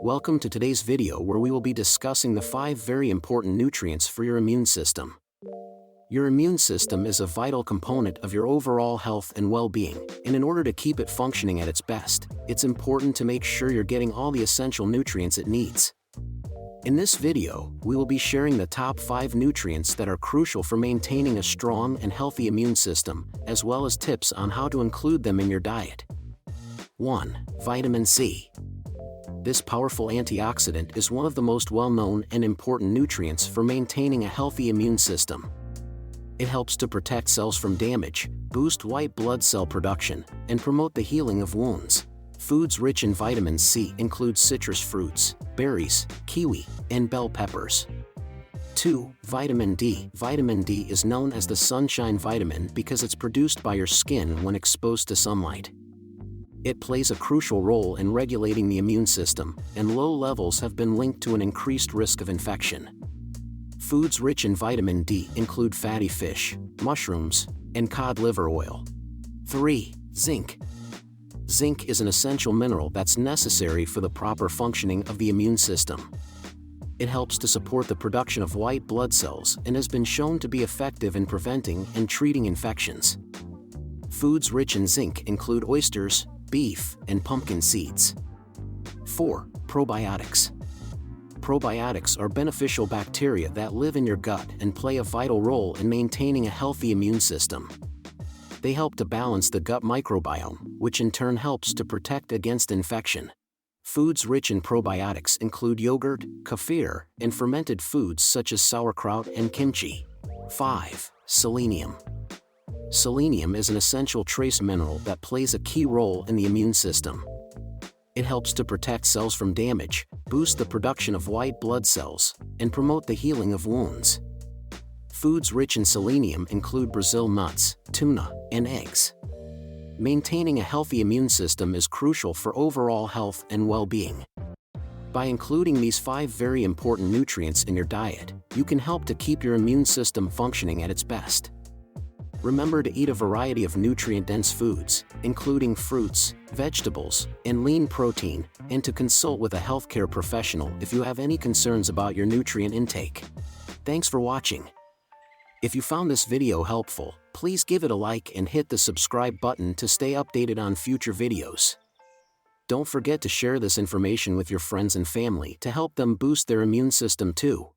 Welcome to today's video where we will be discussing the 5 very important nutrients for your immune system. Your immune system is a vital component of your overall health and well-being, and in order to keep it functioning at its best, it's important to make sure you're getting all the essential nutrients it needs. In this video, we will be sharing the top 5 nutrients that are crucial for maintaining a strong and healthy immune system, as well as tips on how to include them in your diet. 1. Vitamin C. This powerful antioxidant is one of the most well-known and important nutrients for maintaining a healthy immune system. It helps to protect cells from damage, boost white blood cell production, and promote the healing of wounds. Foods rich in vitamin C include citrus fruits, berries, kiwi, and bell peppers. 2. Vitamin D. Vitamin D is known as the sunshine vitamin because it's produced by your skin when exposed to sunlight. It plays a crucial role in regulating the immune system, and low levels have been linked to an increased risk of infection. Foods rich in vitamin D include fatty fish, mushrooms, and cod liver oil. 3. Zinc. Zinc is an essential mineral that's necessary for the proper functioning of the immune system. It helps to support the production of white blood cells and has been shown to be effective in preventing and treating infections. Foods rich in zinc include oysters, beef, and pumpkin seeds. 4. Probiotics. Probiotics are beneficial bacteria that live in your gut and play a vital role in maintaining a healthy immune system. They help to balance the gut microbiome, which in turn helps to protect against infection. Foods rich in probiotics include yogurt, kefir, and fermented foods such as sauerkraut and kimchi. 5. Selenium. Selenium is an essential trace mineral that plays a key role in the immune system. It helps to protect cells from damage, boost the production of white blood cells, and promote the healing of wounds. Foods rich in selenium include Brazil nuts, tuna, and eggs. Maintaining a healthy immune system is crucial for overall health and well-being. By including these 5 very important nutrients in your diet, you can help to keep your immune system functioning at its best. Remember to eat a variety of nutrient-dense foods, including fruits, vegetables, and lean protein, and to consult with a healthcare professional if you have any concerns about your nutrient intake. Thanks for watching. If you found this video helpful, please give it a like and hit the subscribe button to stay updated on future videos. Don't forget to share this information with your friends and family to help them boost their immune system too.